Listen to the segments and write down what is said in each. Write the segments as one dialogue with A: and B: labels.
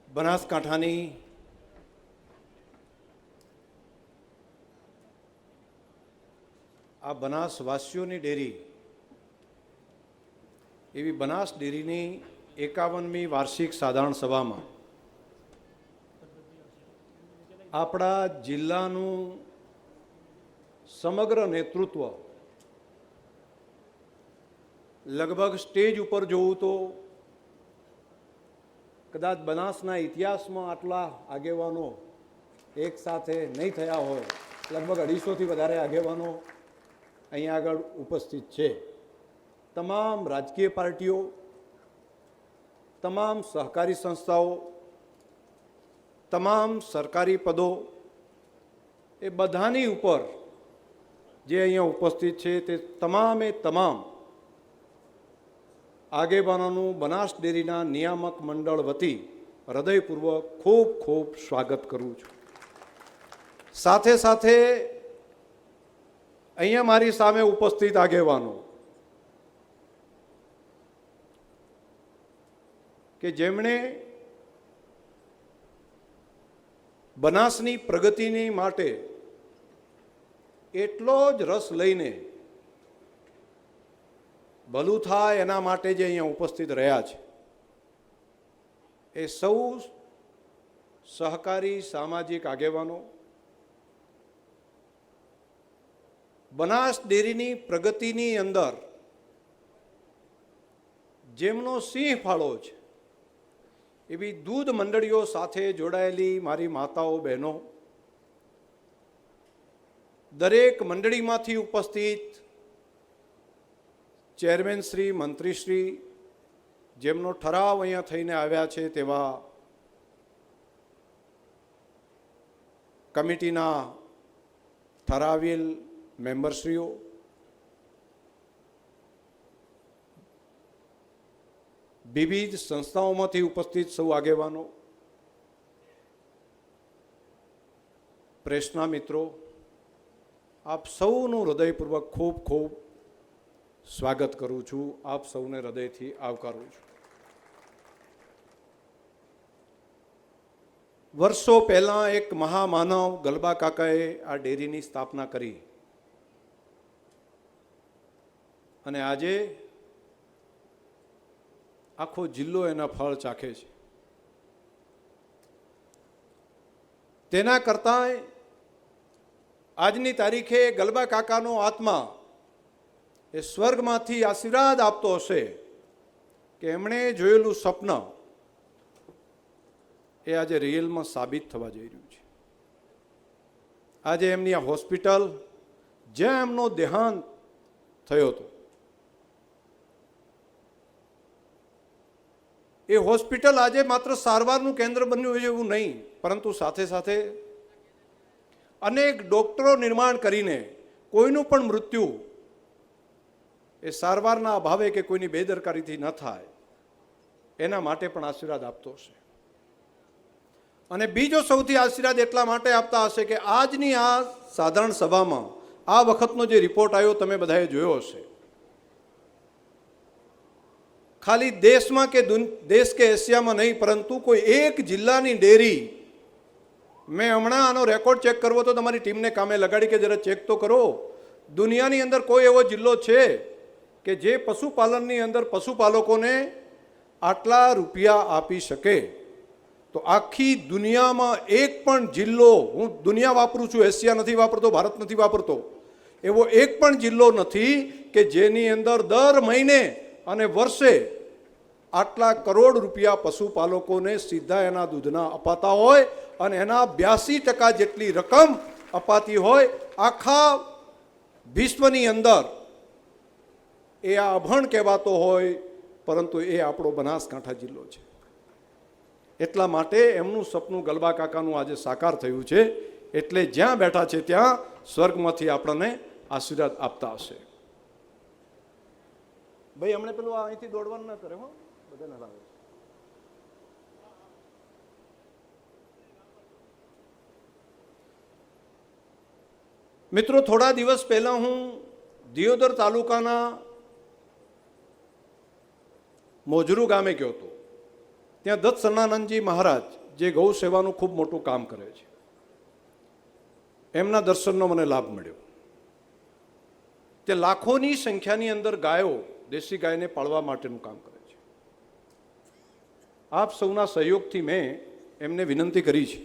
A: બનાસકાંઠાની આ બનાસવાસીઓની ડેરી એવી બનાસ ડેરીની 51મી વાર્ષિક સાધારણ સભામાં આપણા જિલ્લાનું સમગ્ર નેતૃત્વ લગભગ સ્ટેજ ઉપર જોવું તો કદાચ બનાસના ઇતિહાસમાં આટલા આગેવાનો એક સાથે નહીં થયા હોય. લગભગ 250થી વધારે આગેવાનો અહીંયા આગળ ઉપસ્થિત છે. તમામ રાજકીય પાર્ટીઓ, તમામ સહકારી સંસ્થાઓ, તમામ સરકારી પદો, એ બધાની ઉપર જે અહીંયા ઉપસ્થિત છે તે તમામે તમામ આગેવાનોનું બનાસ ડેરીના નિયામક મંડળ વતી હૃદયપૂર્વક ખૂબ ખૂબ સ્વાગત કરું છું. સાથે સાથે અહીંયા મારી સામે ઉપસ્થિત આગેવાનો કે જેમણે બનાસની પ્રગતિની માટે એટલો જ રસ લઈને ભલું થાય એના માટે જે અહીંયા ઉપસ્થિત રહ્યા છે, એ સૌ સહકારી સામાજિક આગેવાનો બનાસ ડેરીની પ્રગતિની અંદર જેમનો સિંહ ફાળો છે એવી દૂધ મંડળીઓ સાથે જોડાયેલી મારી માતાઓ બહેનો, દરેક મંડળીમાંથી ઉપસ્થિત ચેરમેન શ્રી, મંત્રીશ્રી, જેમનો ઠરાવ અહીંયા થઈને આવ્યા છે તેવા કમિટીના ઠરાવેલ મેમ્બરશ્રીઓ, વિવિધ સંસ્થાઓમાંથી ઉપસ્થિત સૌ આગેવાનો, પ્રેસના મિત્રો, આપ સૌનું હૃદયપૂર્વક ખૂબ ખૂબ સ્વાગત કરું છું. આપ સૌને હૃદયથી આવકારું છું. વર્ષો પહેલાં એક મહામાનવ ગલબા કાકાએ આ ડેરીની સ્થાપના કરી અને આજે આખો જિલ્લો એના ફળ ચાખે છે. તેના કરતાં આજની તારીખે ગલબા કાકાનો આત્મા એ સ્વર્ગમાંથી આશીર્વાદ આપતો હશે કે એમણે જોયેલું સ્વપ્ન એ આજે રિયલમાં સાબિત થવા જઈ રહ્યું છે. આજે એમની આ હોસ્પિટલ, જ્યાં એમનો દેહાંત થયો હતો, એ હોસ્પિટલ આજે માત્ર સારવારનું કેન્દ્ર બન્યું છે એવું નહીં, પરંતુ સાથે સાથે અનેક ડોક્ટરો નિર્માણ કરીને કોઈનું પણ મૃત્યુ એ સારવારના અભાવે કે કોઈની બેદરકારીથી ન થાય એના માટે પણ આશીર્વાદ આપતો હશે. અને બીજો સૌથી આશીર્વાદ એટલા માટે આપતા હશે કે આજની આ સાધારણ સભામાં આ વખતનો જે રિપોર્ટ આવ્યો તમે બધાએ જોયો હશે. ખાલી દેશમાં કે દેશ કે એશિયામાં નહીં, પરંતુ કોઈ એક જિલ્લાની ડેરી, મેં હમણાં આનો રેકોર્ડ ચેક કરવો તો તમારી ટીમને કામે લગાડી કે જરા ચેક તો કરો. દુનિયાની અંદર કોઈ એવો જિલ્લો છે કે જે પશુપાલનની અંદર પશુપાલકોને આટલા રૂપિયા આપી શકે? તો આખી દુનિયામાં એક પણ જિલ્લો, હું દુનિયા વાપરું છું, એશિયા નથી વાપરતો, ભારત નથી વાપરતો, એવો એક પણ જિલ્લો નથી કે જેની અંદર દર મહિને અને વર્ષે આટલા કરોડ રૂપિયા પશુપાલકોને સીધા એના દૂધના અપાતા હોય અને એના 82% જેટલી રકમ અપાતી હોય. આખા વિશ્વની અંદર એ આ અભણ કહેવાતો હોય, પરંતુ એ આપણો બનાસકાંઠા જિલ્લો છે. એટલા માટે એમનું સપનું ગલબા કાકાનું આજે સાકાર થયું છે. એટલે જ્યાં બેઠા છે ત્યાં સ્વર્ગમાંથી આપણને આશીર્વાદ આપતા હશે. ભાઈ હમણે પેલું અહીંથી દોડવાનું ના કરે, હો બધા ના લાવે. મિત્રો, થોડા દિવસ પહેલાં હું દિયોદર તાલુકાના મોજરૂ ગામે ગયો હતો. ત્યાં દત્ત સન્નાનંદજી મહારાજ જે ગૌ સેવાનું ખૂબ મોટું કામ કરે છે, એમના દર્શનનો મને લાભ મળ્યો. તે લાખોની સંખ્યાની અંદર ગાયો, દેશી ગાયને પાળવા માટેનું કામ કરે છે. આપ સૌના સહયોગથી મેં એમને વિનંતી કરી છે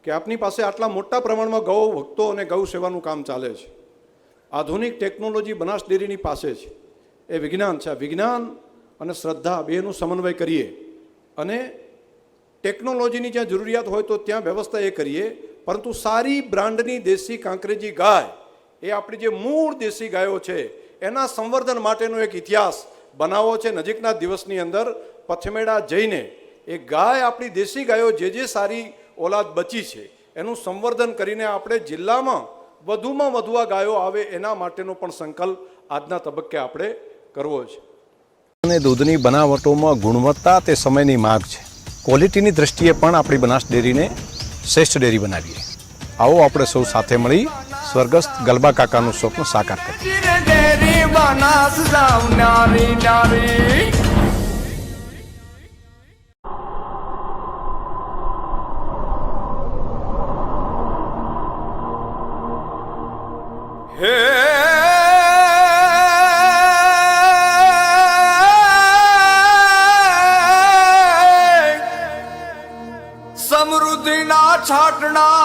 A: કે આપની પાસે આટલા મોટા પ્રમાણમાં ગૌ ભક્તો અને ગૌ સેવાનું કામ ચાલે છે, આધુનિક ટેકનોલોજી બનાસ ડેરીની પાસે છે, એ વિજ્ઞાન છે. આ વિજ્ઞાન અને શ્રદ્ધા બેનું સમન્વય કરીએ અને ટેકનોલોજીની જ્યાં જરૂરિયાત હોય તો ત્યાં વ્યવસ્થા એ કરીએ, પરંતુ સારી બ્રાન્ડની દેશી કાંકરેજી ગાય, એ આપણી જે મૂળ દેશી ગાયો છે, એના સંવર્ધન માટેનો એક ઇતિહાસ બનાવવો છે. નજીકના દિવસની અંદર પથમેડા જઈને એ ગાય, આપણી દેશી ગાયો જે સારી ઓલાદ બચી છે એનું સંવર્ધન કરીને આપણે જિલ્લામાં વધુમાં વધુ આ ગાયો આવે એના માટેનો પણ સંકલ્પ આજના તબક્કે આપણે કરવો છે.
B: અને દૂધની બનાવટોમાં ગુણવત્તા તે સમયની માંગ છે. ક્વોલિટીની દ્રષ્ટિએ પણ આપણી બનાસ ડેરીને શ્રેષ્ઠ ડેરી બનાવીએ. આવો આપણે સૌ સાથે મળી સ્વર્ગસ્થ ગલબા કાકાનું સ્વપ્ન સાકાર કરીએ.
C: સમૃદ્ધિના છાટણા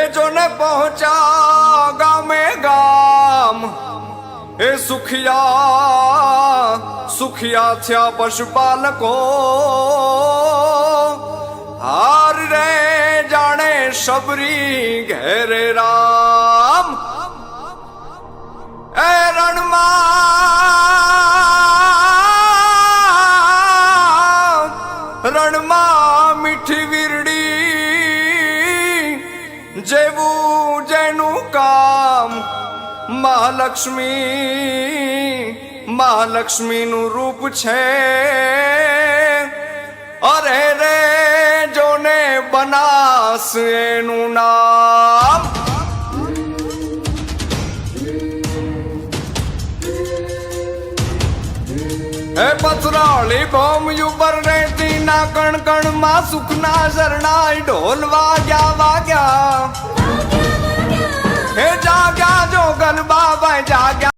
C: એ જોને પહોંચ્યા ગામે ગામ, એ સુખિયા સુખિયા થયા પશુપાલકો. હાર રે જાણે શબરી ઘેરે રામ, એ રણમાં મીઠી વીરડી જેવું જેનું કામ. મહાલક્ષ્મીનું રૂપ છે. અરે રે જોને બનાસ એનું નામ. હે પથરાળી ભોમ ઉપર રહેતી ના કણ કણ માં સુખના શરણાઈ ઢોલ વાગ્યા. હે જાગ્યા જો ગલબા ભાઈ જાગ્યા.